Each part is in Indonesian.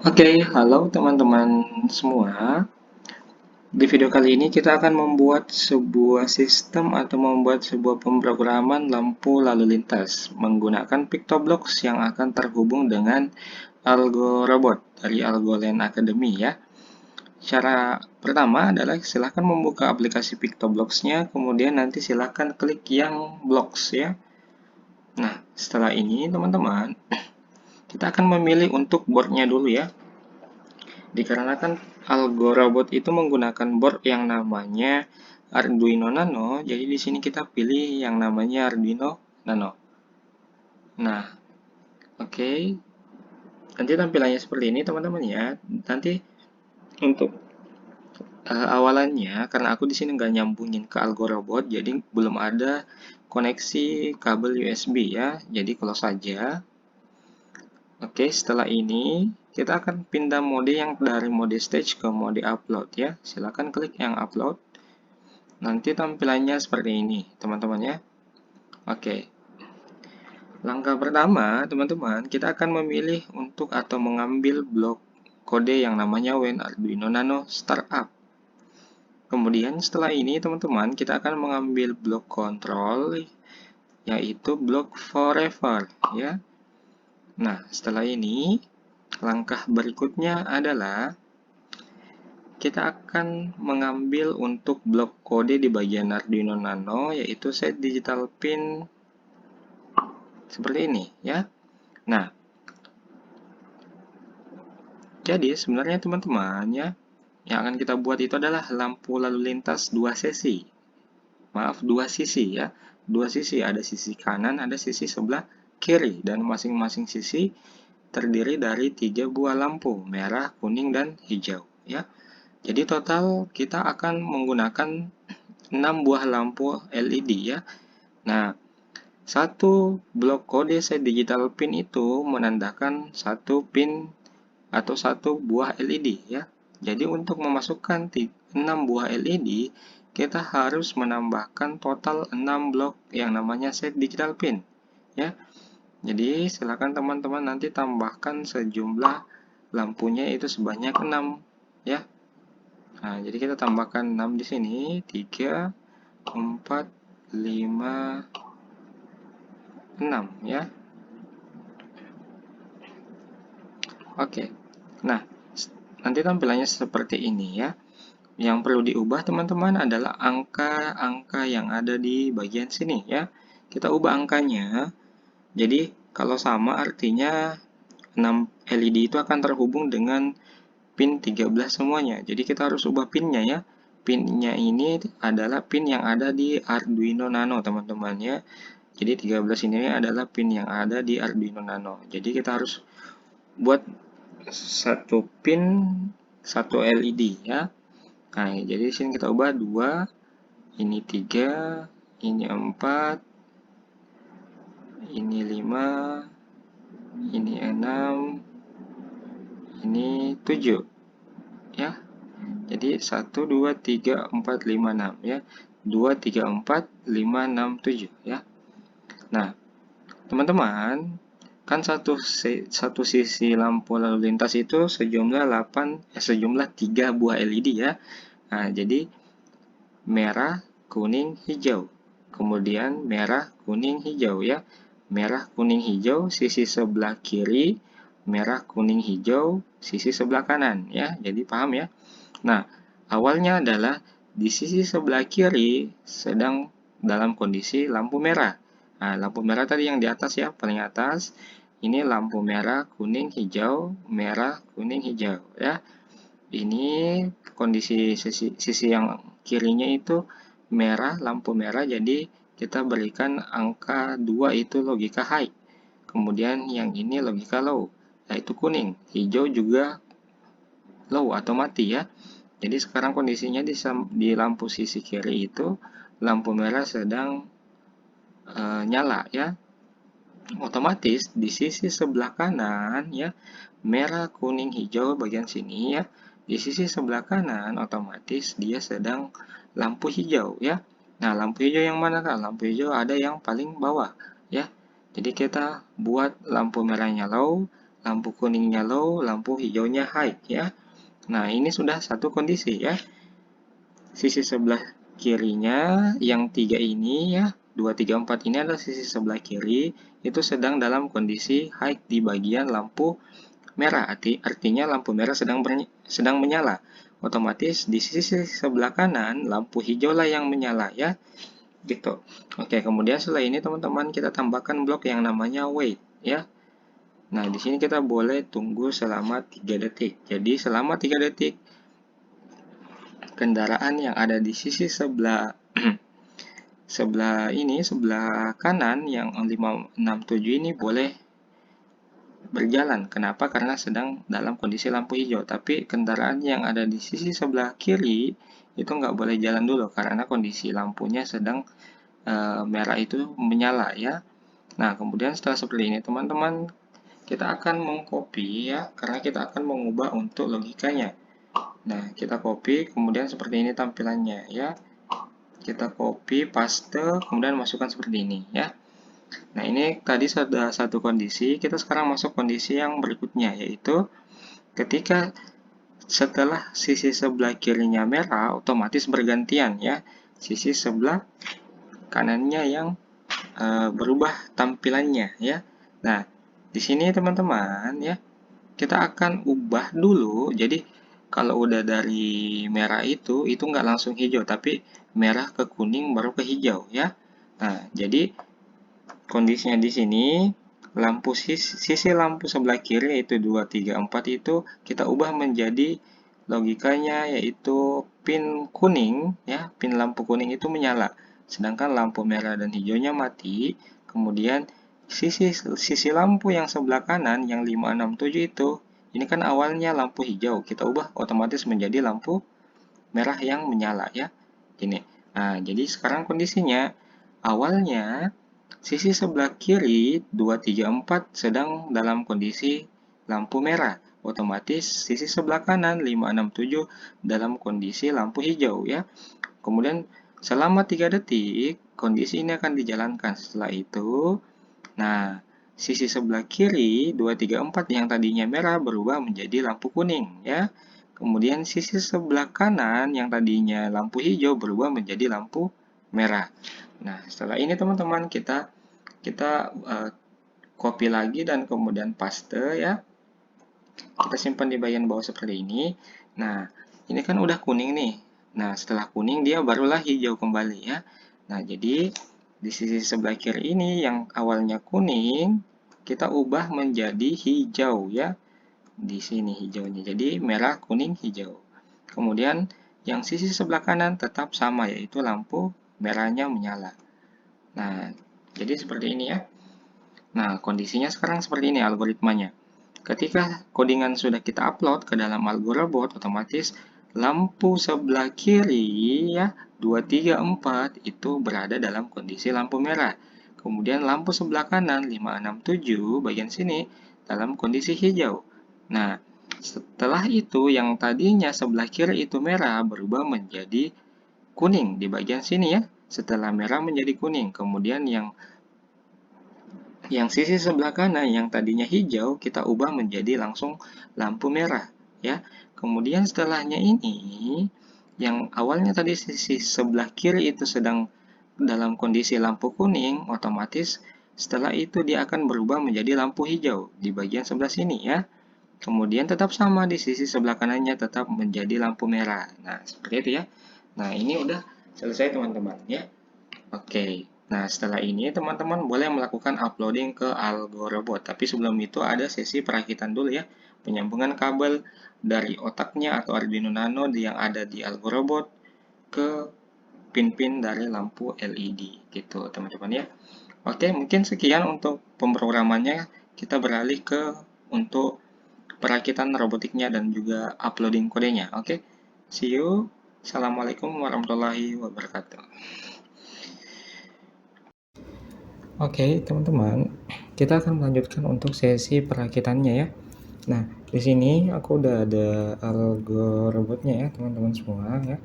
Oke, halo teman-teman semua. Di video kali ini kita akan membuat sebuah sistem atau membuat sebuah pemrograman lampu lalu lintas menggunakan PictoBlocks yang akan terhubung dengan Algo Robot dari Algoland Academy ya. Cara pertama adalah silahkan membuka aplikasi PictoBlocks-nya, kemudian nanti silahkan klik yang blocks ya. Nah, setelah ini teman-teman, kita akan memilih untuk boardnya dulu ya. Dikarenakan Algo Robot itu menggunakan board yang namanya Arduino Nano, jadi di sini kita pilih yang namanya Arduino Nano. Nah, oke. Nanti tampilannya seperti ini teman-teman ya. Nanti untuk awalannya, karena aku di sini nggak nyambungin ke Algo Robot, jadi belum ada koneksi kabel USB ya. Jadi kalau saja. Oke, setelah ini kita akan pindah mode yang dari mode stage ke mode upload ya. Silakan klik yang upload. Nanti tampilannya seperti ini, teman-teman ya. Oke. Langkah pertama, teman-teman, kita akan memilih untuk atau mengambil blok kode yang namanya When Arduino Nano Startup. Kemudian setelah ini, teman-teman, kita akan mengambil blok control yaitu blok forever ya. Nah, setelah ini langkah berikutnya adalah kita akan mengambil untuk blok kode di bagian Arduino Nano yaitu set digital pin seperti ini ya. Nah, jadi sebenarnya teman-teman ya, yang akan kita buat itu adalah lampu lalu lintas dua sesi. Maaf, dua sisi ya. Dua sisi, ada sisi kanan, ada sisi sebelah kiri dan masing-masing sisi terdiri dari 3 buah lampu, merah, kuning, dan hijau ya. Jadi total kita akan menggunakan 6 buah lampu LED ya. Nah, satu blok kode set digital pin itu menandakan satu pin atau satu buah LED ya. Jadi untuk memasukkan 6 buah LED, kita harus menambahkan total 6 blok yang namanya set digital pin ya. Jadi silakan teman-teman nanti tambahkan sejumlah lampunya itu sebanyak 6 ya. Nah, jadi kita tambahkan 6 di sini, 3, 4, 5, 6 ya. Oke. Nah, nanti tampilannya seperti ini ya. Yang perlu diubah teman-teman adalah angka-angka yang ada di bagian sini ya. Kita ubah angkanya. Jadi kalau sama artinya 6 LED itu akan terhubung dengan pin 13 semuanya. Jadi kita harus ubah pinnya ya. Pinnya ini adalah pin yang ada di Arduino Nano teman-teman ya. Jadi 13 ini adalah pin yang ada di Arduino Nano. Jadi kita harus buat satu pin satu LED ya. Nah, jadi di sini kita ubah 2, ini 3, ini 4, ini 5, ini 6, ini 7 ya. Jadi 1, 2, 3, 4, 5, 6 ya. 2, 3, 4, 5, 6, 7 ya. Nah, teman-teman, kan satu sisi lampu lalu lintas itu sejumlah 3 buah LED ya. Nah, jadi merah, kuning, hijau. Kemudian merah, kuning, hijau ya. Merah, kuning, hijau sisi sebelah kiri, merah, kuning, hijau sisi sebelah kanan ya. Jadi paham ya? Nah, awalnya adalah di sisi sebelah kiri sedang dalam kondisi lampu merah. Nah, lampu merah tadi yang di atas ya, paling atas. Ini lampu merah, kuning, hijau, merah, kuning, hijau ya. Ini kondisi sisi yang kirinya itu merah, lampu merah, jadi kita berikan angka 2 itu logika high. Kemudian yang ini logika low, yaitu kuning. Hijau juga low atau mati ya. Jadi sekarang kondisinya di lampu sisi kiri itu lampu merah sedang nyala ya. Otomatis di sisi sebelah kanan ya, merah, kuning, hijau bagian sini ya. Di sisi sebelah kanan otomatis dia sedang lampu hijau ya. Nah, lampu hijau yang mana kak? Lampu hijau ada yang paling bawah ya. Jadi kita buat lampu merahnya low, lampu kuningnya low, lampu hijaunya high ya. Nah, ini sudah satu kondisi ya. Sisi sebelah kirinya yang 3 ini ya, 2, 3, 4 ini adalah sisi sebelah kiri, itu sedang dalam kondisi high di bagian lampu merah, artinya lampu merah sedang menyala. Otomatis di sisi sebelah kanan lampu hijau lah yang menyala ya. Gitu. Oke, kemudian setelah ini teman-teman kita tambahkan blok yang namanya wait ya. Nah, di sini kita boleh tunggu selama 3 detik. Jadi selama 3 detik kendaraan yang ada di sisi sebelah sebelah kanan yang 567 ini boleh berjalan. Kenapa? Karena sedang dalam kondisi lampu hijau. Tapi kendaraan yang ada di sisi sebelah kiri itu nggak boleh jalan dulu karena kondisi lampunya sedang merah itu menyala ya. Nah, kemudian setelah seperti ini teman-teman, kita akan mengcopy ya, karena kita akan mengubah untuk logikanya. Nah, kita copy, kemudian seperti ini tampilannya ya. Kita copy, paste, kemudian masukkan seperti ini ya. Nah, ini tadi sudah satu kondisi, kita sekarang masuk kondisi yang berikutnya, yaitu ketika setelah sisi sebelah kirinya merah, otomatis bergantian ya. Sisi sebelah kanannya yang berubah tampilannya ya. Nah, di sini teman-teman ya, kita akan ubah dulu. Jadi kalau udah dari merah itu nggak langsung hijau, tapi merah ke kuning baru ke hijau ya. Nah, jadi kondisinya di sini lampu sisi lampu sebelah kiri yaitu 2, 3, 4 itu kita ubah menjadi logikanya yaitu pin kuning ya, pin lampu kuning itu menyala. Sedangkan lampu merah dan hijaunya mati. Kemudian sisi lampu yang sebelah kanan yang 567 itu, ini kan awalnya lampu hijau, kita ubah otomatis menjadi lampu merah yang menyala ya. Ini. Nah, jadi sekarang kondisinya awalnya sisi sebelah kiri 2, 3, 4 sedang dalam kondisi lampu merah. Otomatis sisi sebelah kanan 5, 6, 7 dalam kondisi lampu hijau ya. Kemudian selama 3 detik kondisi ini akan dijalankan. Setelah itu, nah, sisi sebelah kiri 2, 3, 4 yang tadinya merah berubah menjadi lampu kuning ya. Kemudian sisi sebelah kanan yang tadinya lampu hijau berubah menjadi lampu merah. Nah, setelah ini teman-teman kita copy lagi dan kemudian paste ya. Kita simpan di bagian bawah seperti ini. Nah, ini kan udah kuning nih. Nah, setelah kuning dia barulah hijau kembali ya. Nah, jadi di sisi sebelah kiri ini yang awalnya kuning, kita ubah menjadi hijau ya. Di sini hijaunya. Jadi merah, kuning, hijau. Kemudian yang sisi sebelah kanan tetap sama yaitu lampu merahnya menyala. Nah, jadi seperti ini ya. Nah, kondisinya sekarang seperti ini algoritmanya. Ketika codingan sudah kita upload ke dalam AlgoRobot, otomatis lampu sebelah kiri ya 2, 3, 4 itu berada dalam kondisi lampu merah. Kemudian lampu sebelah kanan 5, 6, 7 bagian sini dalam kondisi hijau. Nah, setelah itu yang tadinya sebelah kiri itu merah berubah menjadi kuning di bagian sini ya. Setelah merah menjadi kuning. Kemudian yang sisi sebelah kanan yang tadinya hijau kita ubah menjadi langsung lampu merah ya. Kemudian setelahnya ini yang awalnya tadi sisi sebelah kiri itu sedang dalam kondisi lampu kuning, otomatis setelah itu dia akan berubah menjadi lampu hijau di bagian sebelah sini ya. Kemudian tetap sama di sisi sebelah kanannya tetap menjadi lampu merah. Nah, seperti itu ya. Nah, ini udah selesai teman-teman ya. Oke. Nah, setelah ini teman-teman boleh melakukan uploading ke AlgoRobot. Tapi sebelum itu ada sesi perakitan dulu ya. Penyambungan kabel dari otaknya atau Arduino Nano yang ada di AlgoRobot ke pin-pin dari lampu LED gitu teman-teman ya. Oke, mungkin sekian untuk pemrogramannya. Kita beralih ke untuk perakitan robotiknya dan juga uploading kodenya. Oke, see you. Assalamualaikum warahmatullahi wabarakatuh. Oke, teman-teman, kita akan melanjutkan untuk sesi perakitannya ya. Nah, di sini aku udah ada AlgoRobotnya ya, teman-teman semua ya.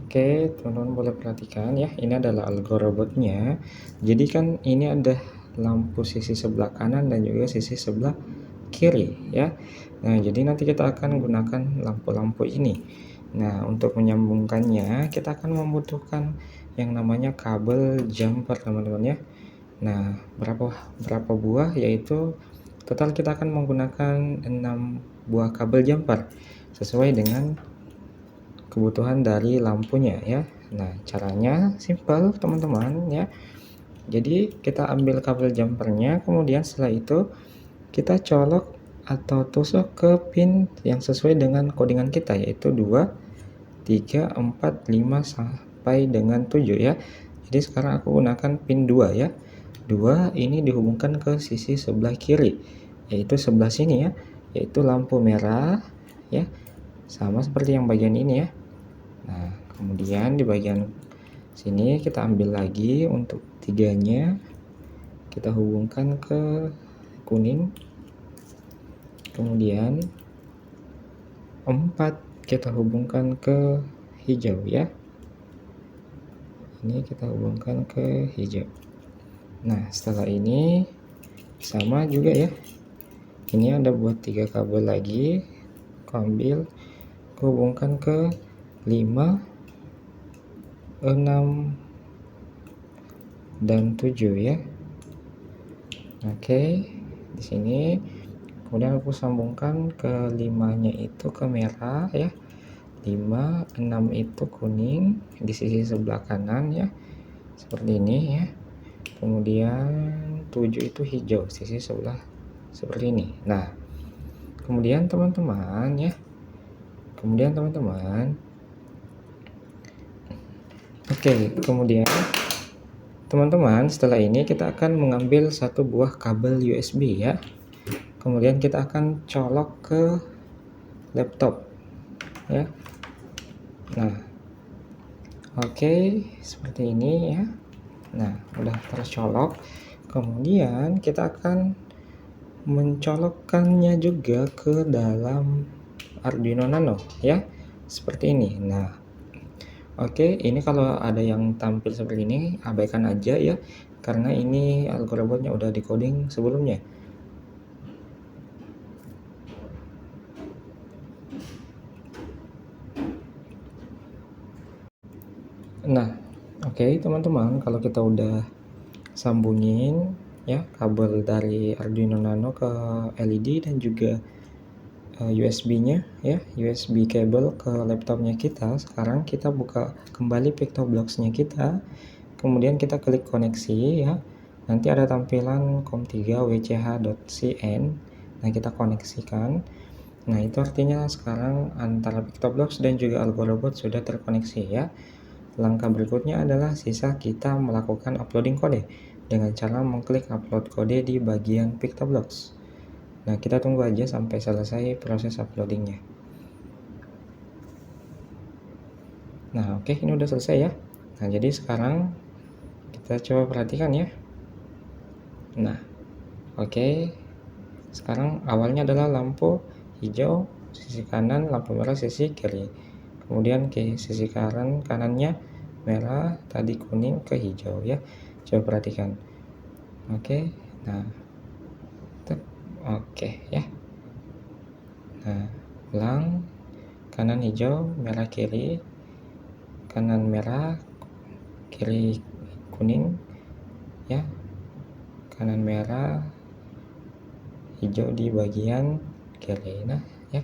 Oke, teman-teman boleh perhatikan ya, ini adalah AlgoRobotnya. Jadi kan ini ada lampu sisi sebelah kanan dan juga sisi sebelah kiri ya. Nah, jadi nanti kita akan gunakan lampu-lampu ini. Nah, untuk menyambungkannya kita akan membutuhkan yang namanya kabel jumper teman-teman ya. Nah, berapa buah, yaitu total kita akan menggunakan 6 buah kabel jumper sesuai dengan kebutuhan dari lampunya ya. Nah, caranya simple teman-teman ya. Jadi kita ambil kabel jumpernya, kemudian setelah itu kita colok atau tusuk ke pin yang sesuai dengan codingan kita, yaitu 2, 3, 4, 5 sampai dengan 7 ya. Jadi sekarang aku gunakan pin 2 ya. 2 ini dihubungkan ke sisi sebelah kiri, yaitu sebelah sini ya, yaitu lampu merah ya. Sama seperti yang bagian ini ya. Nah, kemudian di bagian sini kita ambil lagi untuk 3-nya, kita hubungkan ke kuning. Kemudian 4 kita hubungkan ke hijau ya. Ini kita hubungkan ke hijau. Nah, setelah ini sama juga ya. Ini ada buat 3 kabel lagi. Aku ambil, aku hubungkan ke 5, 6 dan 7 ya. Oke, di sini kemudian aku sambungkan ke 5-nya itu ke merah ya. 5, 6 itu kuning di sisi sebelah kanan ya, seperti ini ya. Kemudian 7 itu hijau sisi sebelah seperti ini. Nah, kemudian teman-teman ya, oke, kemudian teman-teman setelah ini kita akan mengambil satu buah kabel USB ya. Kemudian kita akan colok ke laptop ya. Nah, oke, seperti ini ya. Nah, udah tercolok. Kemudian kita akan mencolokkannya juga ke dalam Arduino Nano ya, seperti ini. Nah, oke, ini kalau ada yang tampil seperti ini abaikan aja ya, karena ini algoritmanya udah decoding sebelumnya. Nah, oke teman-teman, kalau kita udah sambungin ya kabel dari Arduino Nano ke LED dan juga USB-nya ya, USB kabel ke laptopnya kita. Sekarang kita buka kembali PictoBlox-nya kita, kemudian kita klik koneksi ya. Nanti ada tampilan COM3 WCH.cn. Nah, kita koneksikan. Nah, itu artinya sekarang antara PictoBlox dan juga AlgoRobot sudah terkoneksi ya. Langkah berikutnya adalah sisa kita melakukan uploading kode dengan cara mengklik upload kode di bagian PictoBlox. Nah, kita tunggu aja sampai selesai proses uploadingnya. Nah, oke, ini udah selesai ya. Nah, jadi sekarang kita coba perhatikan ya. Nah, oke, sekarang awalnya adalah lampu hijau sisi kanan, lampu merah sisi kiri. Kemudian ke sisi kanannya merah, tadi kuning ke hijau ya. Coba perhatikan. Oke, nah, oke ya. Nah, ulang, kanan hijau, merah kiri, kanan merah, kiri kuning ya, kanan merah, hijau di bagian kiri. Nah ya,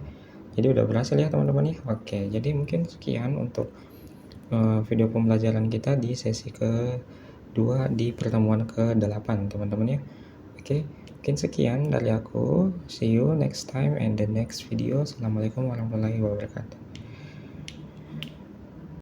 jadi udah berhasil ya teman-teman ya. Oke, jadi mungkin sekian untuk video pembelajaran kita di sesi kedua di pertemuan ke-8 teman-teman ya. Oke, mungkin sekian dari aku. See you next time and the next video. Assalamualaikum warahmatullahi wabarakatuh.